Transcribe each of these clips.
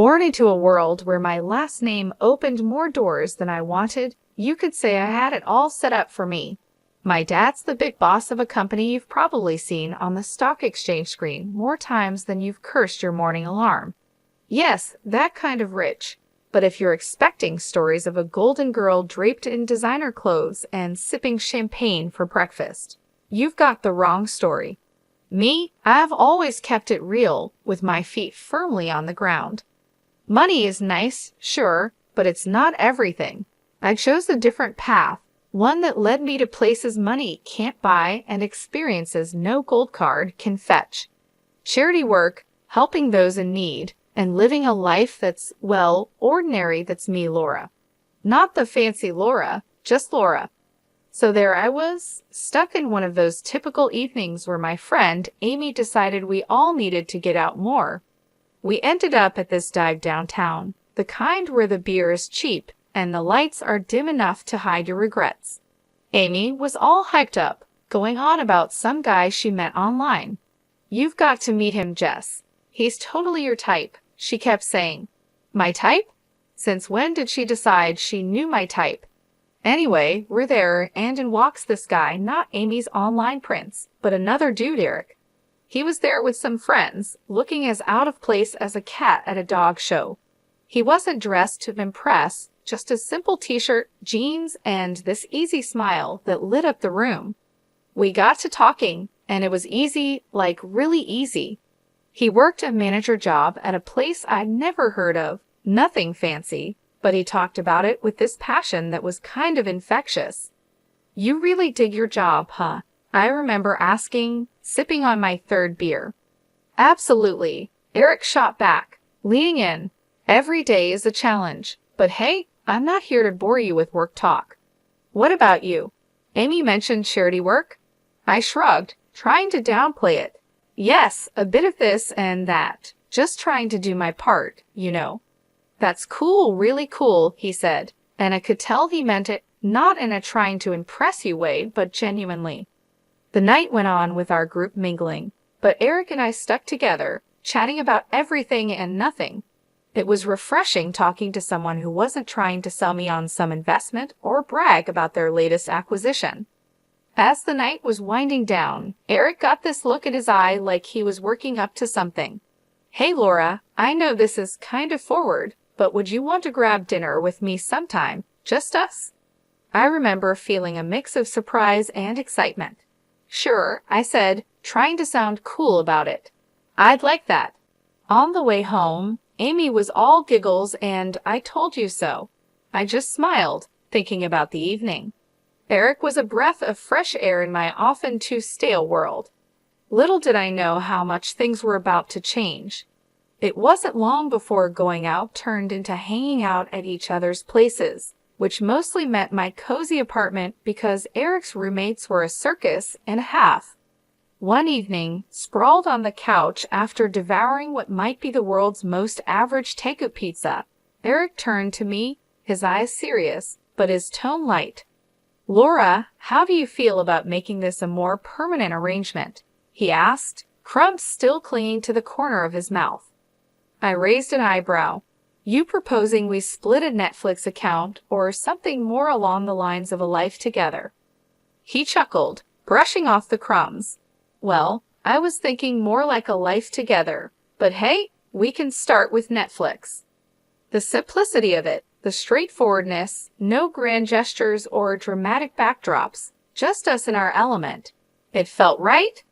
Born into a world where my last name opened more doors than I wanted, you could say I had it all set up for me. My dad's the big boss of a company you've probably seen on the stock exchange screen more times than you've cursed your morning alarm. Yes, that kind of rich. But if you're expecting stories of a golden girl draped in designer clothes and sipping champagne for breakfast, you've got the wrong story. Me, I've always kept it real, with my feet firmly on the ground. Money is nice, sure, but it's not everything. I chose a different path, one that led me to places money can't buy and experiences no gold card can fetch. Charity work, helping those in need, and living a life that's, well, ordinary. That's me, Laura. Not the fancy Laura, just Laura. So there I was, stuck in one of those typical evenings where my friend Amy decided we all needed to get out more. We ended up at this dive downtown, the kind where the beer is cheap and the lights are dim enough to hide your regrets. Amy was all hyped up, going on about some guy she met online. "You've got to meet him, Jess. He's totally your type," she kept saying. My type? Since when did she decide she knew my type? Anyway, we're there, and in walks this guy, not Amy's online prince, but another dude, Eric. He was there with some friends, looking as out of place as a cat at a dog show. He wasn't dressed to impress, just a simple t-shirt, jeans, and this easy smile that lit up the room. We got to talking, and it was easy, like really easy. He worked a manager job at a place I'd never heard of, nothing fancy, but he talked about it with this passion that was kind of infectious. "You really dig your job, huh?" I remember asking, sipping on my third beer. "Absolutely," Eric shot back, leaning in. "Every day is a challenge, but hey, I'm not here to bore you with work talk." "What about you?" Amy mentioned charity work. I shrugged, trying to downplay it. "Yes, a bit of this and that, just trying to do my part, you know." "That's cool, really cool," he said, and I could tell he meant it, not in a trying to impress you way, but genuinely. The night went on with our group mingling, but Eric and I stuck together, chatting about everything and nothing. It was refreshing talking to someone who wasn't trying to sell me on some investment or brag about their latest acquisition. As the night was winding down, Eric got this look in his eye like he was working up to something. "Hey, Laura, I know this is kind of forward, but would you want to grab dinner with me sometime? Just us?" I remember feeling a mix of surprise and excitement. "Sure," I said, trying to sound cool about it. "I'd like that." On the way home, Amy was all giggles and "I told you so." I just smiled, thinking about the evening. Eric was a breath of fresh air in my often too stale world. Little did I know how much things were about to change. It wasn't long before going out turned into hanging out at each other's places, which mostly meant my cozy apartment because Eric's roommates were a circus and a half. One evening, sprawled on the couch after devouring what might be the world's most average takeout pizza, Eric turned to me, his eyes serious, but his tone light. "Laura, how do you feel about making this a more permanent arrangement?" he asked, crumbs still clinging to the corner of his mouth. I raised an eyebrow. "You proposing we split a Netflix account or something more along the lines of a life together?" He chuckled, brushing off the crumbs. "Well, I was thinking more like a life together, but hey, we can start with Netflix." The simplicity of it, the straightforwardness, no grand gestures or dramatic backdrops, just us in our element. It felt right.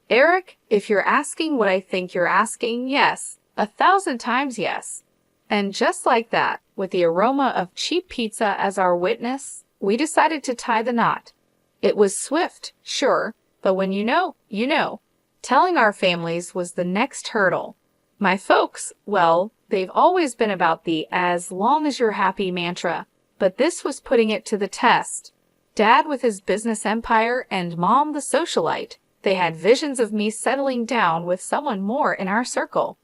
Eric, if you're asking what I think you're asking, yes, 1,000 times yes. And just like that, with the aroma of cheap pizza as our witness, we decided to tie the knot. It was swift, sure, but when you know, you know. Telling our families was the next hurdle. My folks, well, they've always been about the "as long as you're happy" mantra, but this was putting it to the test. Dad with his business empire and Mom the socialite, they had visions of me settling down with someone more in our circle.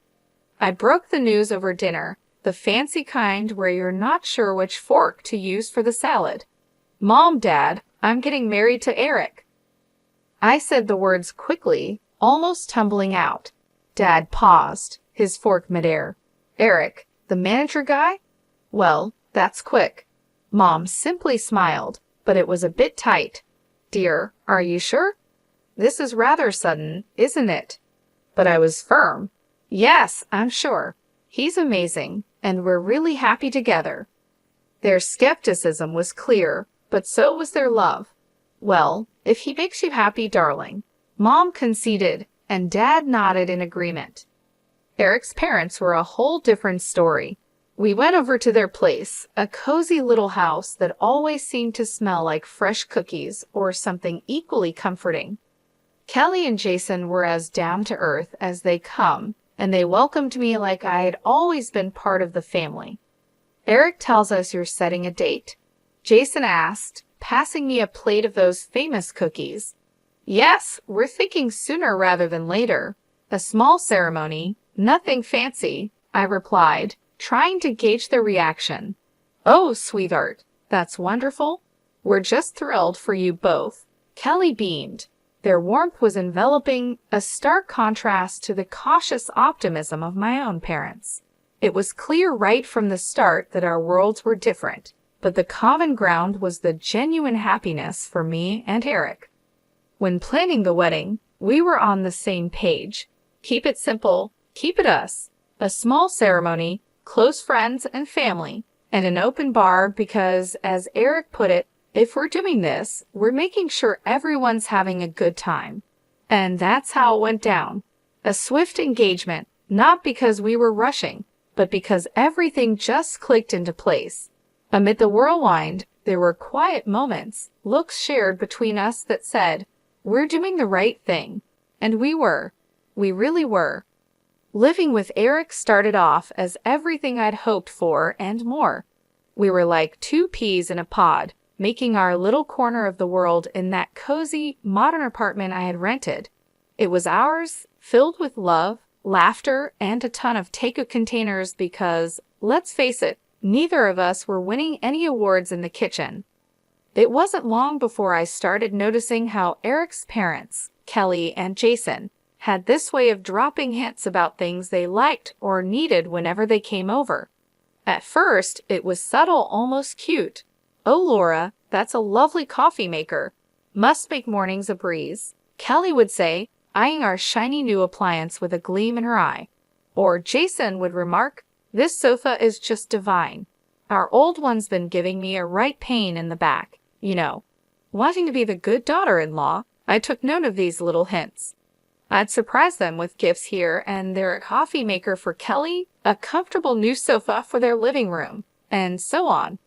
I broke the news over dinner, the fancy kind where you're not sure which fork to use for the salad. "Mom, Dad, I'm getting married to Eric." I said the words quickly, almost tumbling out. Dad paused, his fork midair. "Eric, The manager guy? Well, that's quick. Mom simply smiled, but it was a bit tight. Dear, are you sure? This is rather sudden, isn't it? But I was firm. Yes, I'm sure. He's amazing, and we're really happy together. Their skepticism was clear, but so was their love. Well, if he makes you happy, darling. Mom conceded, and Dad nodded in agreement. Eric's parents were a whole different story. We went over to their place, a cozy little house that always seemed to smell like fresh cookies or something equally comforting. Kelly and Jason were as down to earth as they come, and they welcomed me like I had always been part of the family. Eric tells us you're setting a date. Jason asked, passing me a plate of those famous cookies. Yes, we're thinking sooner rather than later. A small ceremony, nothing fancy, I replied, trying to gauge their reaction. Oh, sweetheart, that's wonderful. We're just thrilled for you both. Kelly beamed. Their warmth was enveloping, a stark contrast to the cautious optimism of my own parents. It was clear right from the start that our worlds were different, but the common ground was the genuine happiness for me and Eric. When planning the wedding, we were on the same page. Keep it simple, keep it us. A small ceremony, close friends and family, and an open bar because, as Eric put it, if we're doing this, we're making sure everyone's having a good time. And that's how it went down. A swift engagement, not because we were rushing, but because everything just clicked into place. Amid the whirlwind, there were quiet moments, looks shared between us that said, we're doing the right thing. And we were. We really were. Living with Eric started off as everything I'd hoped for and more. We were like two peas in a pod, making our little corner of the world in that cozy, modern apartment I had rented. It was ours, filled with love, laughter, and a ton of take-out containers because, let's face it, neither of us were winning any awards in the kitchen. It wasn't long before I started noticing how Eric's parents, Kelly and Jason, had this way of dropping hints about things they liked or needed whenever they came over. At first, it was subtle, almost cute. Oh, Laura, that's a lovely coffee maker. Must make mornings a breeze, Kelly would say, eyeing our shiny new appliance with a gleam in her eye. Or Jason would remark, this sofa is just divine. Our old one's been giving me a right pain in the back, you know. Wanting to be the good daughter-in-law, I took note of these little hints. I'd surprise them with gifts here and there, a coffee maker for Kelly, a comfortable new sofa for their living room, and so on.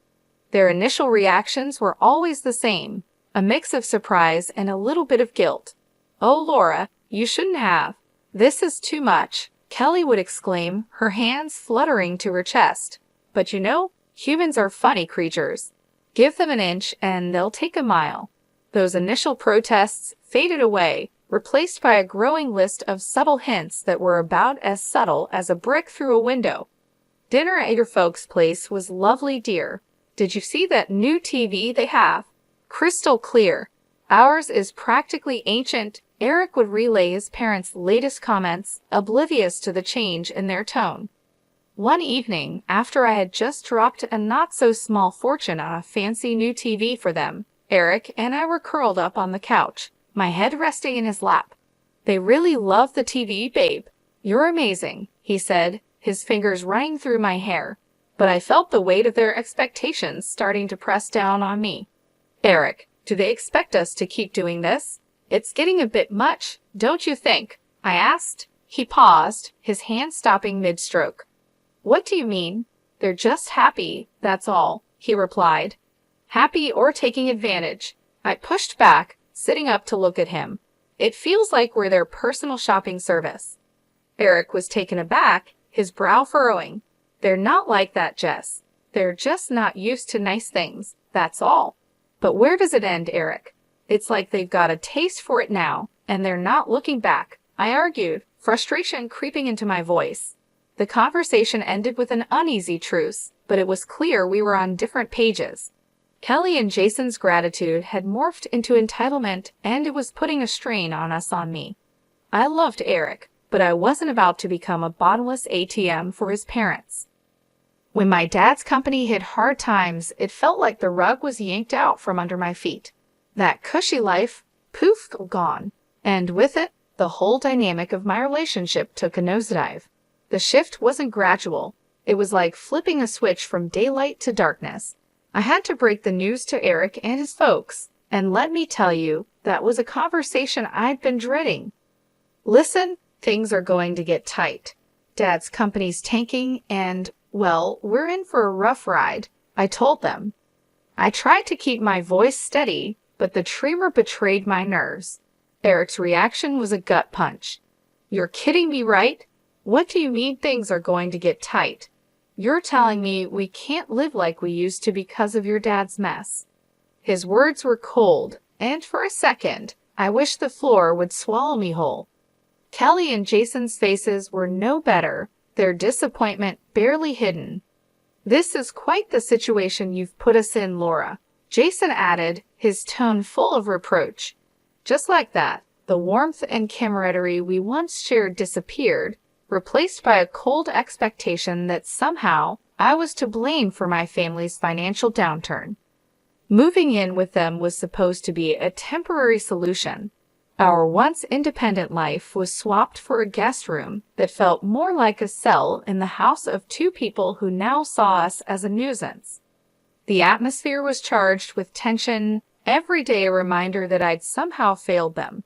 Their initial reactions were always the same, a mix of surprise and a little bit of guilt. Oh, Laura, you shouldn't have. This is too much, Kelly would exclaim, her hands fluttering to her chest. But you know, humans are funny creatures. Give them an inch and they'll take a mile. Those initial protests faded away, replaced by a growing list of subtle hints that were about as subtle as a brick through a window. Dinner at your folks' place was lovely, dear. Did you see that new TV they have? Crystal clear. Ours is practically ancient. Eric would relay his parents' latest comments, oblivious to the change in their tone. One evening, after I had just dropped a not-so-small fortune on a fancy new TV for them, Eric and I were curled up on the couch, my head resting in his lap. They really love the TV, babe. You're amazing, he said, his fingers running through my hair. But I felt the weight of their expectations starting to press down on me. Eric, do they expect us to keep doing this? It's getting a bit much, don't you think? I asked. He paused, his hand stopping mid-stroke. What do you mean? They're just happy, that's all, he replied. Happy or taking advantage. I pushed back, sitting up to look at him. It feels like we're their personal shopping service. Eric was taken aback, his brow furrowing. They're not like that, Jess. They're just not used to nice things, that's all. But where does it end, Eric? It's like they've got a taste for it now, and they're not looking back, I argued, frustration creeping into my voice. The conversation ended with an uneasy truce, but it was clear we were on different pages. Kelly and Jason's gratitude had morphed into entitlement, and it was putting a strain on me. I loved Eric, but I wasn't about to become a bottomless ATM for his parents. When my dad's company hit hard times, it felt like the rug was yanked out from under my feet. That cushy life, poof, gone. And with it, the whole dynamic of my relationship took a nosedive. The shift wasn't gradual. It was like flipping a switch from daylight to darkness. I had to break the news to Eric and his folks, and let me tell you, that was a conversation I'd been dreading. Listen, things are going to get tight. Dad's company's tanking and, well, we're in for a rough ride, I told them. I tried to keep my voice steady, but the tremor betrayed my nerves. Eric's reaction was a gut punch. You're kidding me, right? What do you mean things are going to get tight? You're telling me we can't live like we used to because of your dad's mess. His words were cold, and for a second, I wished the floor would swallow me whole. Kelly and Jason's faces were no better, their disappointment barely hidden. This is quite the situation you've put us in, Laura, Jason added, his tone full of reproach. Just like that, the warmth and camaraderie we once shared disappeared, replaced by a cold expectation that somehow I was to blame for my family's financial downturn. Moving in with them was supposed to be a temporary solution. Our once independent life was swapped for a guest room that felt more like a cell in the house of two people who now saw us as a nuisance. The atmosphere was charged with tension, every day a reminder that I'd somehow failed them.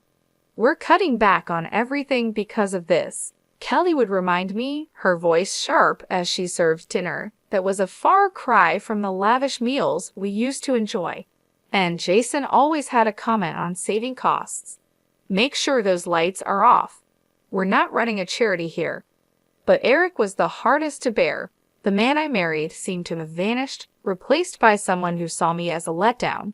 We're cutting back on everything because of this, Kelly would remind me, her voice sharp as she served dinner that was a far cry from the lavish meals we used to enjoy. And Jason always had a comment on saving costs. Make sure those lights are off. We're not running a charity here. But Eric was the hardest to bear. The man I married seemed to have vanished, replaced by someone who saw me as a letdown.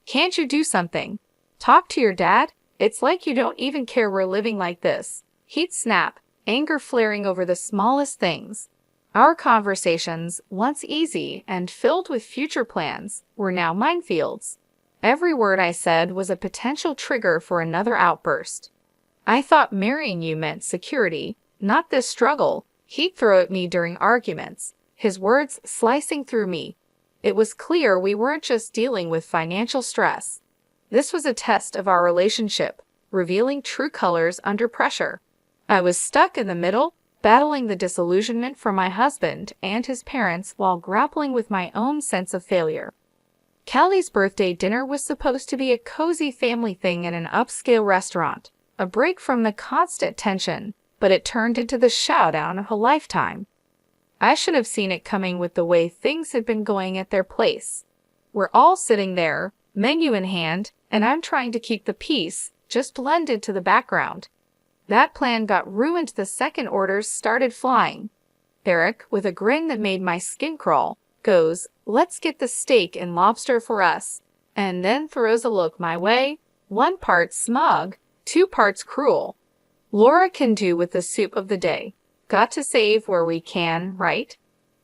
Can't you do something? Talk to your dad? It's like you don't even care we're living like this. He'd snap, anger flaring over the smallest things. Our conversations, once easy and filled with future plans, were now minefields. Every word I said was a potential trigger for another outburst. I thought marrying you meant security, not this struggle, he'd throw at me during arguments, his words slicing through me. It was clear we weren't just dealing with financial stress. This was a test of our relationship, revealing true colors under pressure. I was stuck in the middle, battling the disillusionment from my husband and his parents while grappling with my own sense of failure. Kelly's birthday dinner was supposed to be a cozy family thing in an upscale restaurant, a break from the constant tension, but it turned into the showdown of a lifetime. I should have seen it coming with the way things had been going at their place. We're all sitting there, menu in hand, and I'm trying to keep the peace, just blended to the background. That plan got ruined the second orders started flying. Eric, with a grin that made my skin crawl, goes, "Let's get the steak and lobster for us," and then throws a look my way, 1 part smug, 2 parts cruel. Laura can do with the soup of the day. Got to save where we can, right?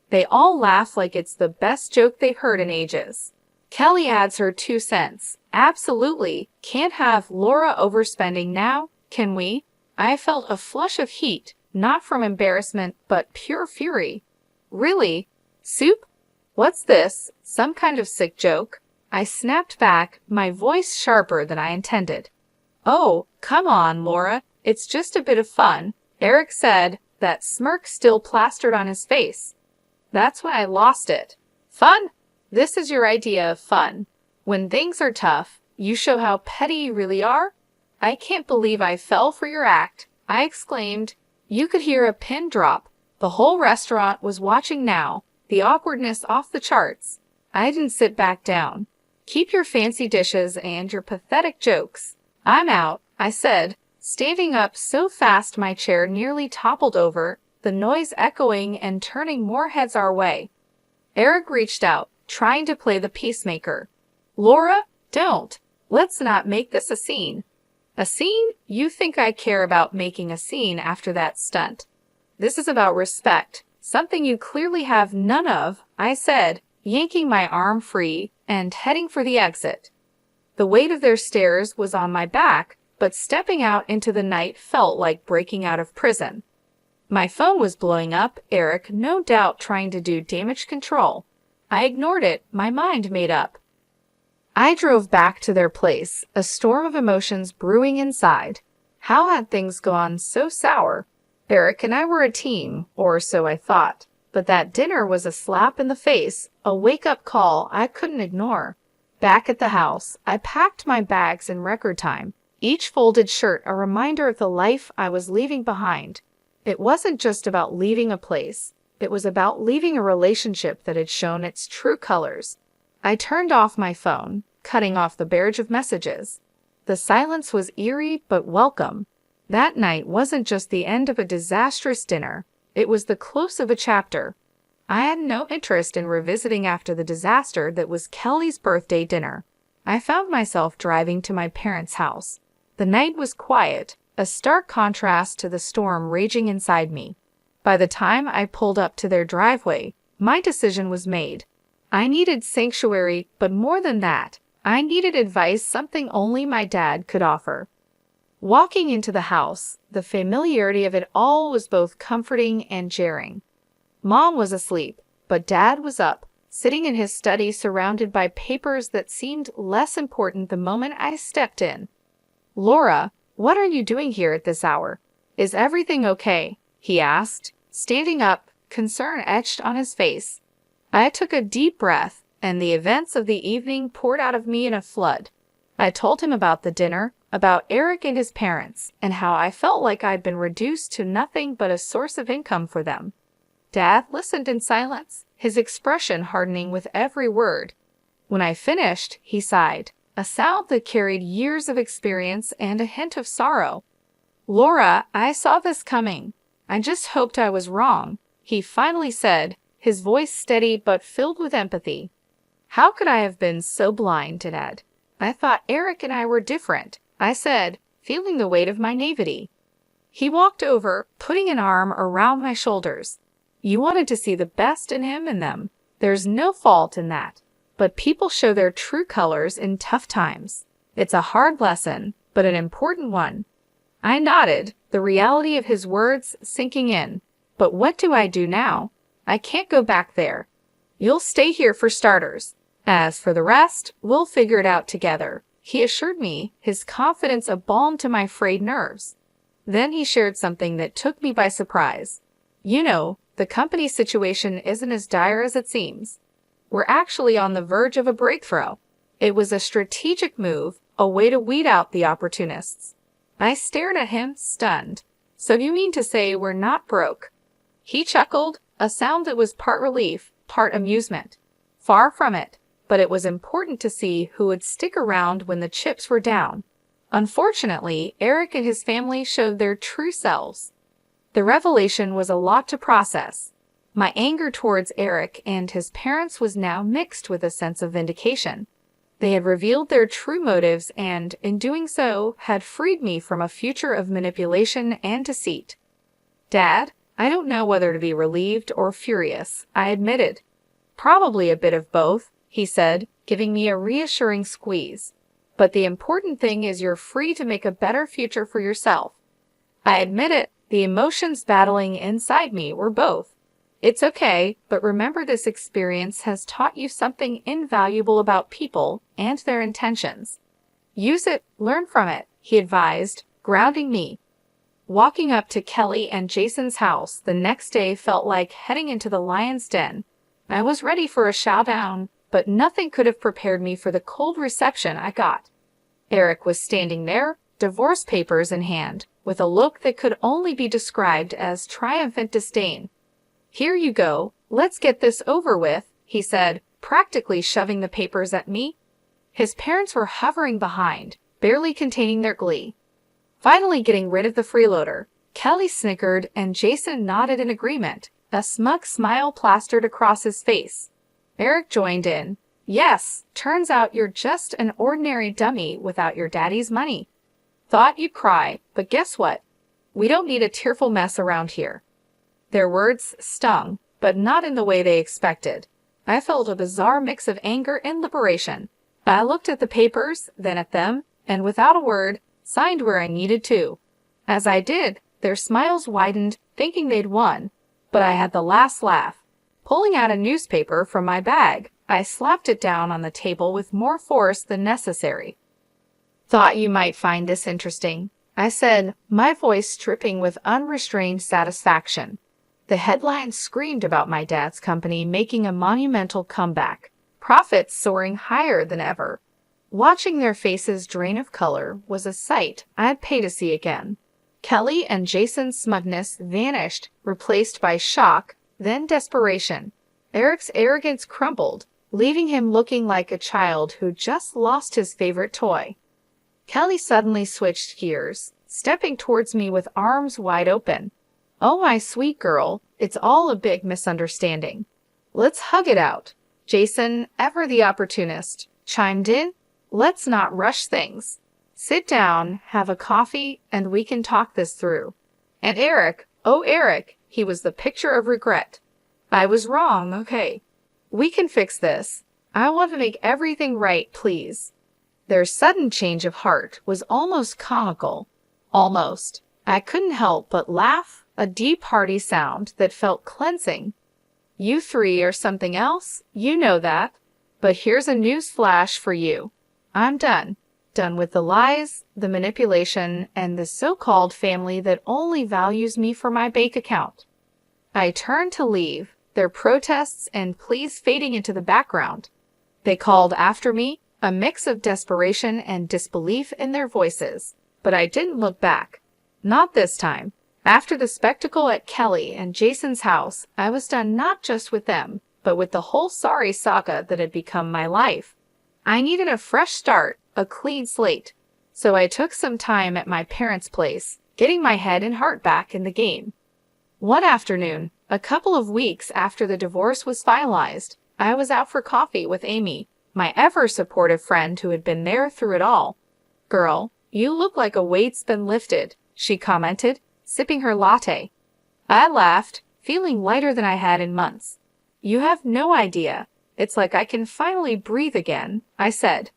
They all laugh like it's the best joke they've heard in ages. Kelly adds her 2 cents. Absolutely. Can't have Laura overspending now, can we? I felt a flush of heat, not from embarrassment, but pure fury. Really? Soup? What's this? Some kind of sick joke? I snapped back, my voice sharper than I intended. Oh, come on, Laura. It's just a bit of fun, Eric said, that smirk still plastered on his face. That's when I lost it. Fun? This is your idea of fun. When things are tough, you show how petty you really are? I can't believe I fell for your act, I exclaimed. You could hear a pin drop. The whole restaurant was watching now, the awkwardness off the charts. I didn't sit back down. Keep your fancy dishes and your pathetic jokes. I'm out, I said, standing up so fast my chair nearly toppled over, the noise echoing and turning more heads our way. Eric reached out, trying to play the peacemaker. Laura, don't. Let's not make this a scene. A scene? You think I care about making a scene after that stunt? This is about respect, something you clearly have none of, I said, yanking my arm free and heading for the exit. The weight of their stares was on my back, but stepping out into the night felt like breaking out of prison. My phone was blowing up, Eric, no doubt trying to do damage control. I ignored it, my mind made up. I drove back to their place, a storm of emotions brewing inside. How had things gone so sour? Eric and I were a team, or so I thought. But that dinner was a slap in the face, a wake-up call I couldn't ignore. Back at the house, I packed my bags in record time, each folded shirt a reminder of the life I was leaving behind. It wasn't just about leaving a place. It was about leaving a relationship that had shown its true colors. I turned off my phone, cutting off the barrage of messages. The silence was eerie but welcome. That night wasn't just the end of a disastrous dinner. It was the close of a chapter. I had no interest in revisiting after the disaster that was Kelly's birthday dinner. I found myself driving to my parents' house. The night was quiet, a stark contrast to the storm raging inside me. By the time I pulled up to their driveway, my decision was made. I needed sanctuary, but more than that, I needed advice, something only my dad could offer. Walking into the house, the familiarity of it all was both comforting and jarring. Mom was asleep, but Dad was up, sitting in his study surrounded by papers that seemed less important the moment I stepped in. "Laura, what are you doing here at this hour? Is everything okay?" he asked, standing up, concern etched on his face. I took a deep breath, and the events of the evening poured out of me in a flood. I told him about the dinner, about Eric and his parents, and how I felt like I'd been reduced to nothing but a source of income for them. Dad listened in silence, his expression hardening with every word. When I finished, he sighed, a sound that carried years of experience and a hint of sorrow. "Laura, I saw this coming. I just hoped I was wrong," he finally said, his voice steady but filled with empathy. "How could I have been so blind, Dad? I thought Eric and I were different," I said, feeling the weight of my naivety. He walked over, putting an arm around my shoulders. "You wanted to see the best in him and them. There's no fault in that. But people show their true colors in tough times. It's a hard lesson, but an important one." I nodded, the reality of his words sinking in. "But what do I do now? I can't go back there. You'll stay here for starters. As for the rest, we'll figure it out together," he assured me, his confidence a balm to my frayed nerves. Then he shared something that took me by surprise. "You know, the company situation isn't as dire as it seems. We're actually on the verge of a breakthrough." It was a strategic move, a way to weed out the opportunists. I stared at him, stunned. "So you mean to say we're not broke?" He chuckled, a sound that was part relief, part amusement. Far from it, but it was important to see who would stick around when the chips were down. Unfortunately, Eric and his family showed their true selves. The revelation was a lot to process. My anger towards Eric and his parents was now mixed with a sense of vindication. They had revealed their true motives and, in doing so, had freed me from a future of manipulation and deceit. "Dad, I don't know whether to be relieved or furious," I admitted. "Probably a bit of both," he said, giving me a reassuring squeeze. "But the important thing is you're free to make a better future for yourself." I admit it, the emotions battling inside me were both. "It's okay, but remember this experience has taught you something invaluable about people and their intentions. Use it, learn from it," he advised, grounding me. Walking up to Kelly and Jason's house the next day felt like heading into the lion's den. I was ready for a showdown, but nothing could have prepared me for the cold reception I got. Eric was standing there, divorce papers in hand, with a look that could only be described as triumphant disdain. "Here you go, let's get this over with," he said, practically shoving the papers at me. His parents were hovering behind, barely containing their glee. Finally getting rid of the freeloader, Kelly snickered and Jason nodded in agreement, a smug smile plastered across his face. Eric joined in. "Yes, turns out you're just an ordinary dummy without your daddy's money. Thought you'd cry, but guess what? We don't need a tearful mess around here." Their words stung, but not in the way they expected. I felt a bizarre mix of anger and liberation. I looked at the papers, then at them, and without a word, signed where I needed to. As I did, Their smiles widened, thinking they'd won, but I had the last laugh. Pulling out a newspaper from my bag, I slapped it down on the table with more force than necessary. "Thought you might find this interesting," I said, my voice dripping with unrestrained satisfaction. The headline screamed about my dad's company making a monumental comeback, profits soaring higher than ever. Watching their faces drain of color was a sight I'd pay to see again. Kelly and Jason's smugness vanished, replaced by shock, then desperation. Eric's arrogance crumbled, leaving him looking like a child who just lost his favorite toy. Kelly suddenly switched gears, stepping towards me with arms wide open. "Oh, my sweet girl, it's all a big misunderstanding. Let's hug it out." Jason, ever the opportunist, chimed in. "Let's not rush things. Sit down, have a coffee, and we can talk this through." And Eric, oh Eric, he was the picture of regret. "I was wrong, okay. We can fix this. I want to make everything right, please." Their sudden change of heart was almost comical. Almost. I couldn't help but laugh, a deep, hearty sound that felt cleansing. "You three are something else, you know that. But here's a news flash for you. I'm done. Done with the lies, the manipulation, and the so-called family that only values me for my bank account." I turned to leave, their protests and pleas fading into the background. They called after me, a mix of desperation and disbelief in their voices, but I didn't look back. Not this time. After the spectacle at Kelly and Jason's house, I was done not just with them, but with the whole sorry saga that had become my life. I needed a fresh start, a clean slate. So I took some time at my parents' place, getting my head and heart back in the game. One afternoon, a couple of weeks after the divorce was finalized, I was out for coffee with Amy, my ever-supportive friend who had been there through it all. "Girl, you look like a weight's been lifted," she commented, sipping her latte. I laughed, feeling lighter than I had in months. "You have no idea. It's like I can finally breathe again," I said.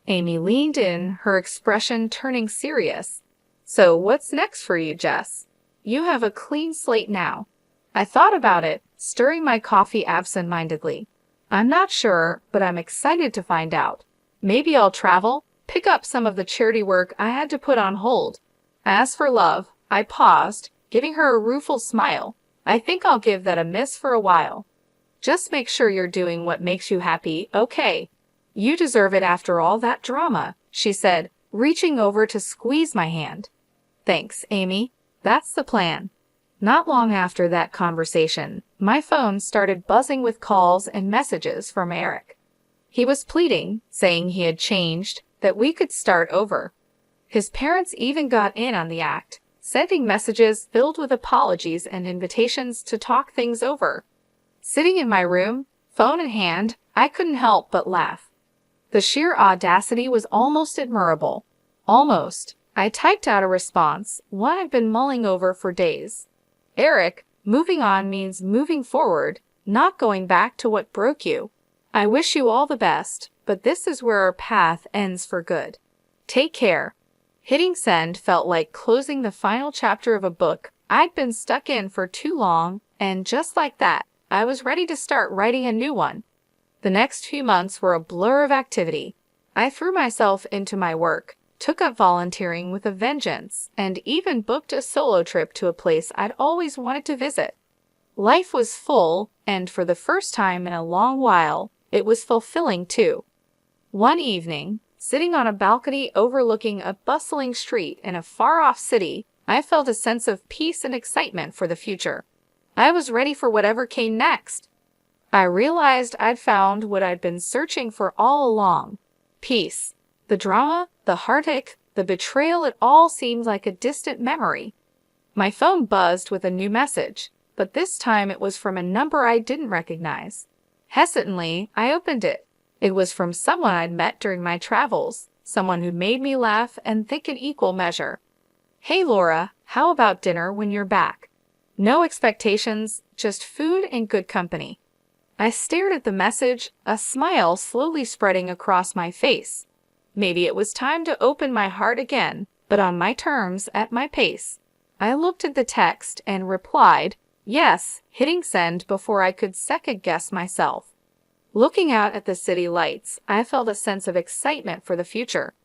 Amy leaned in, her expression turning serious. "So what's next for you, Jess? You have a clean slate now." I thought about it, stirring my coffee absent-mindedly. "I'm not sure, but I'm excited to find out. Maybe I'll travel, pick up some of the charity work I had to put on hold. As for love," I paused, giving her a rueful smile. "I think I'll give that a miss for a while. Just make sure you're doing what makes you happy, okay? You deserve it after all that drama," she said, reaching over to squeeze my hand. "Thanks, Amy. That's the plan." Not long after that conversation, my phone started buzzing with calls and messages from Eric. He was pleading, saying he had changed, that we could start over. His parents even got in on the act, sending messages filled with apologies and invitations to talk things over. Sitting in my room, phone in hand, I couldn't help but laugh. The sheer audacity was almost admirable. Almost. I typed out a response, one I've been mulling over for days. "Eric, moving on means moving forward, not going back to what broke you. I wish you all the best, but this is where our path ends for good. Take care." Hitting send felt like closing the final chapter of a book I'd been stuck in for too long, and just like that, I was ready to start writing a new one. The next few months were a blur of activity. I threw myself into my work, took up volunteering with a vengeance, and even booked a solo trip to a place I'd always wanted to visit. Life was full, and for the first time in a long while, it was fulfilling too. One evening, sitting on a balcony overlooking a bustling street in a far-off city, I felt a sense of peace and excitement for the future. I was ready for whatever came next. I realized I'd found what I'd been searching for all along. Peace. The drama, the heartache, the betrayal, it all seemed like a distant memory. My phone buzzed with a new message, but this time it was from a number I didn't recognize. Hesitantly, I opened it. It was from someone I'd met during my travels, someone who made me laugh and think in equal measure. "Hey Laura, how about dinner when you're back?" No expectations, just food and good company. I stared at the message, a smile slowly spreading across my face. Maybe it was time to open my heart again, but on my terms, at my pace. I looked at the text and replied, yes, hitting send before I could second-guess myself. Looking out at the city lights, I felt a sense of excitement for the future.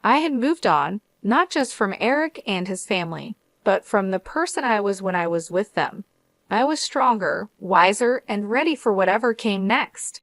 I had moved on, not just from Eric and his family, but from the person I was when I was with them. I was stronger, wiser, and ready for whatever came next.